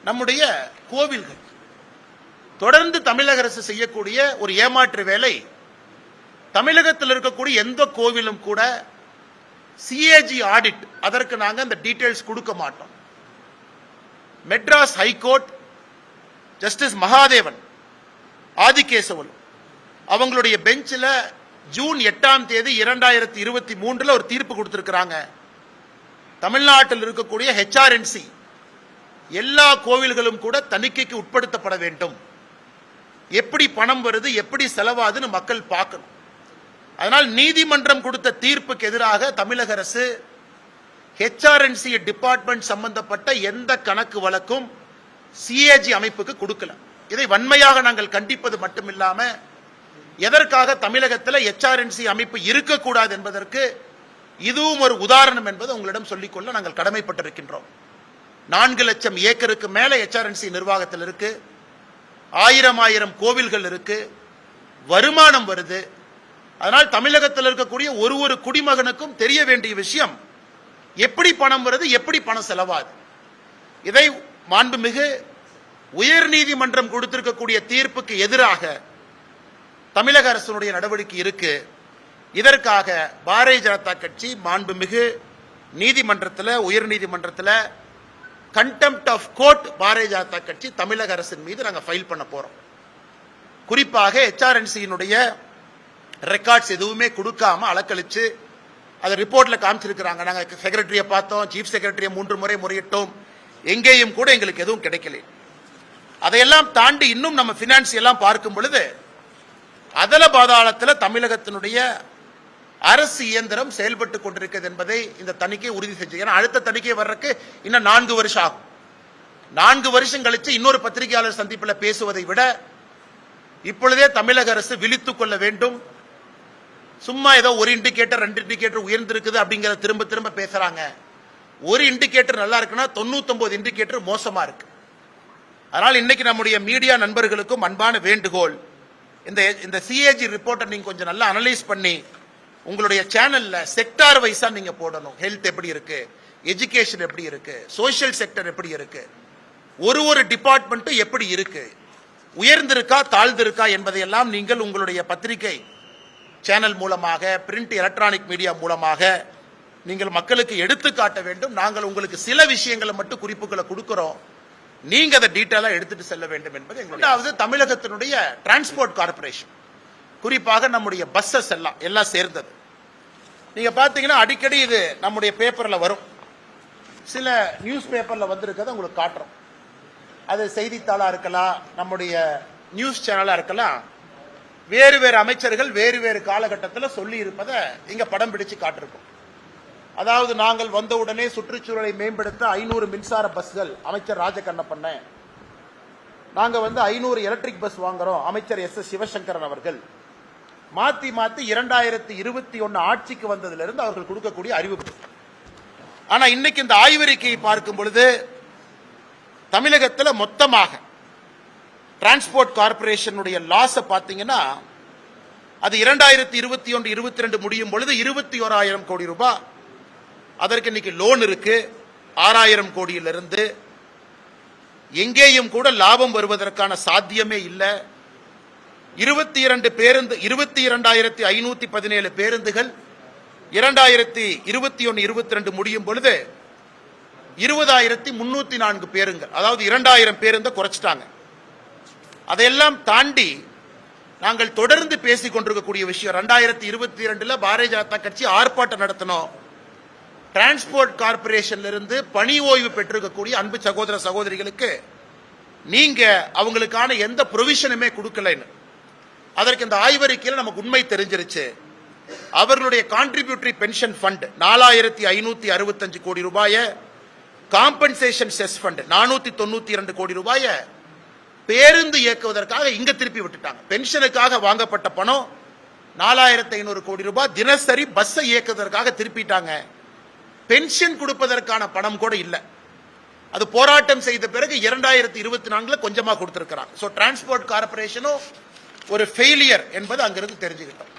நம்முடைய கோவில்கள் தொடர்ந்து தமிழக அரசு செய்யக்கூடிய ஒரு ஏமாற்று வேலை. தமிழகத்தில் இருக்கக்கூடிய எந்த கோவிலும் கூட சிஏஜி ஆடிட், அதற்கு நாங்க அந்த டீடைல்ஸ் கொடுக்க மாட்டோம். மெட்ராஸ் ஹைகோர்ட் ஜஸ்டிஸ் மகாதேவன் ஆதிகேசவல் அவங்களுடைய பெஞ்சில் ஜூன் 8ஆம் தேதி 2023 ஒரு தீர்ப்பு கொடுத்திருக்கிறாங்க. தமிழ்நாட்டில் இருக்கக்கூடிய ஹெச்ஆர்என்சி எல்லா கோவில்களும் கூட தணிக்கைக்கு உட்படுத்தப்பட வேண்டும். எப்படி பணம் வருது, எப்படி செலவாதுன்னு மக்கள் பார்க்கணும். அதனால் நீதிமன்றம் கொடுத்த தீர்ப்புக்கு எதிராக தமிழக அரசு ஹெச்ஆர்என்சி டிபார்ட்மெண்ட் சம்பந்தப்பட்ட எந்த கணக்கு வழக்கும் சிஏஜி அமைப்புக்கு கொடுக்கல. இதை வன்மையாக நாங்கள் கண்டிப்பது மட்டுமில்லாம, எதற்காக தமிழகத்தில் ஹெச்ஆர்என்சி அமைப்பு இருக்கக்கூடாது என்பதற்கு இதுவும் ஒரு உதாரணம் என்பது உங்களிடம் சொல்லிக்கொள்ள நாங்கள் கடமைப்பட்டிருக்கின்றோம். 4 லட்சம் ஏக்கருக்கு மேல ஹெச்ஆர்என்சி நிர்வாகத்தில் இருக்கு. 1000 கோவில்கள் இருக்கு. வருமானம் வருது. அதனால் தமிழகத்தில் இருக்கக்கூடிய ஒரு குடிமகனுக்கும் தெரிய வேண்டிய விஷயம், எப்படி பணம் வருது, எப்படி பணம் செலவாது. இதை மாண்புமிகு உயர்நீதிமன்றம் கொடுத்திருக்கக்கூடிய தீர்ப்புக்கு எதிராக தமிழக அரசுடைய நடவடிக்கை இருக்கு. இதற்காக பாரதிய ஜனதா கட்சி மாண்புமிகு நீதிமன்றத்தில், உயர்நீதிமன்றத்தில் contempt of court Bharatiya Janata கட்சி தமிழக அரசின் மீது நாங்கள் ஃபைல் பண்ண போறோம். குறிப்பாக ஹெச்ஆர்என்சியினுடைய ரெக்கார்ட்ஸ் எதுவுமே கொடுக்காம அலக்கழிச்சு அதை ரிப்போர்ட்ல காமிச்சிருக்கிறாங்க. நாங்கள் செக்ரட்டரியை பார்த்தோம், சீஃப் செக்ரட்டரியை 3 முறை முறையிட்டோம், எங்கேயும் கூட எங்களுக்கு எதுவும் கிடைக்கல. அதையெல்லாம் தாண்டி இன்னும் நம்ம பினான்சியெல்லாம் பார்க்கும் பொழுது அதல பாதாளத்தில் தமிழகத்தினுடைய அரசு இயந்திரம் செயல்பட்டு கொண்டிருக்கிறது என்பதை இந்த தணிக்கை உறுதி செஞ்சு. ஏன்னா அடுத்த தணிக்கை வர்றதுக்கு இன்னும் 4 வருஷம் ஆகும். 4 வருஷம் கழிச்சு இன்னொரு பத்திரிகையாளர் சந்திப்பில் பேசுவதை விட இப்பொழுதே தமிழக அரசு விழித்துக் கொள்ள வேண்டும். சும்மா ஏதோ ஒரு இண்டிகேட்டர் 2 இண்டிகேட்டர் உயர்ந்திருக்குது அப்படிங்கிற திரும்ப திரும்ப பேசுறாங்க. ஒரு இண்டிகேட்டர் நல்லா இருக்குன்னா 99 இண்டிகேட்டர் மோசமா இருக்கு. அதனால் இன்னைக்கு நம்முடைய மீடியா நண்பர்களுக்கும் அன்பான வேண்டுகோள், இந்த சிஏஜி ரிப்போர்ட்டை நீங்க கொஞ்சம் நல்லா அனலைஸ் பண்ணி உங்களுடைய சேனல்ல செக்டார் வைஸா நீங்க போடணும். ஹெல்த் எப்படி இருக்கு, எஜுகேஷன் எப்படி இருக்கு, சோசியல் செக்டர் எப்படி இருக்கு, ஒரு டிபார்ட்மெண்ட்டும் எப்படி இருக்கு, உயர்ந்திருக்கா தாழ்ந்திருக்கா என்பதையெல்லாம் நீங்கள் உங்களுடைய பத்திரிகை சேனல் மூலமாக, பிரிண்ட் எலக்ட்ரானிக் மீடியா மூலமாக நீங்கள் மக்களுக்கு எடுத்து காட்ட வேண்டும். நாங்கள் உங்களுக்கு சில விஷயங்களை மட்டும் குறிப்புகளை கொடுக்கிறோம், நீங்க அதை டீட்டெயிலா எடுத்துட்டு செல்ல வேண்டும் என்பது எங்களுடைய. தமிழகத்தினுடைய டிரான்ஸ்போர்ட் கார்பரேஷன், குறிப்பாக நம்முடைய பஸ்ஸஸ் எல்லாம் சேர்ந்தது. நீங்க பாத்தீங்கன்னா அடிக்கடி இது நம்முடைய பேப்பர்ல வரும், சில நியூஸ் பேப்பர்ல வந்திருக்கிறத உங்களுக்கு காட்டுறோம். அது செய்தித்தாளா இருக்கலாம், நம்முடைய நியூஸ் சேனலா இருக்கலாம். வேறு அமைச்சர்கள் வேறு காலகட்டத்தில் சொல்லி இருப்பதை இங்க படம் பிடிச்சு காட்டிருக்கோம். அதாவது நாங்கள் வந்தவுடனே சுற்றுச்சூழலை மேம்படுத்த 500 மின்சார பஸ்கள் அமைச்சர் ராஜகண்ணப்பண்ண, நாங்க 500 எலக்ட்ரிக் பஸ் வாங்குறோம் அமைச்சர் எஸ் சிவசங்கரன் அவர்கள். மாத்தி 2021 ஆட்சிக்கு வந்ததிலிருந்து அவர்கள் கொடுக்கக்கூடிய அறிவிப்பு. ஆனா இன்னைக்கு இந்த ஆய்வறிக்கையை பார்க்கும் பொழுது தமிழகத்தில் மொத்தமாக டிரான்ஸ்போர்ட் கார்பரேஷனுடைய லாஸ் பாத்தீங்கன்னா அது 2021-22 முடியும் பொழுது 21,000 கோடி ரூபாய். அதற்கு இன்னைக்கு லோன் இருக்கு 6,000 கோடியிலிருந்து. எங்கேயும் கூட லாபம் வருவதற்கான சாத்தியமே இல்லை. 22,517 பேருந்துகள் 2021-22 முடியும் பொழுது 20,304 பேருந்துகள், அதாவது 2,000 பேருந்தை குறைச்சிட்டாங்க. அதையெல்லாம் தாண்டி நாங்கள் தொடர்ந்து பேசிக் கொண்டிருக்கக்கூடிய விஷயம், 2022 பாரதிய ஜனதா கட்சி ஆர்ப்பாட்டம் நடத்தணும். டிரான்ஸ்போர்ட் கார்பரேஷன்ல இருந்து பணி ஓய்வு பெற்றிருக்கக்கூடிய அன்பு சகோதர சகோதரிகளுக்கு நீங்க அவங்களுக்கான எந்த ப்ரொவிஷனுமே கொடுக்கலன்னு. அதற்கு இந்த ஆய்வறிக்கையில் நமக்கு உண்மை தெரிஞ்சிருச்சு. அவர்களுடைய கான்ட்ரிபியூட்டரி பென்ஷன் ஃபண்ட் 4,565 கோடி ரூபாய, காம்பன்சேஷன் செஸ் ஃபண்ட் 492 கோடி ரூபாய பேருந்து இயக்குவதற்காக இங்க திருப்பி விட்டுட்டாங்க. பென்ஷனுக்காக வாங்கப்பட்ட பணம் 4,500 கோடி ரூபாய் தினசரி பஸ்ஸை இயக்குவதற்காக திருப்பிட்டாங்க. பென்ஷன் கொடுப்பதற்கான பணம் கூட இல்லை. அது போராட்டம் செய்த பிறகு 2024 கொஞ்சமா கொடுத்திருக்கிறாங்க. சோ டிரான்ஸ்போர்ட் கார்பரேஷனும் ஒரு ஃபெயிலியர் என்பது அங்கிருந்து தெரிஞ்சுக்கிட்டோம்.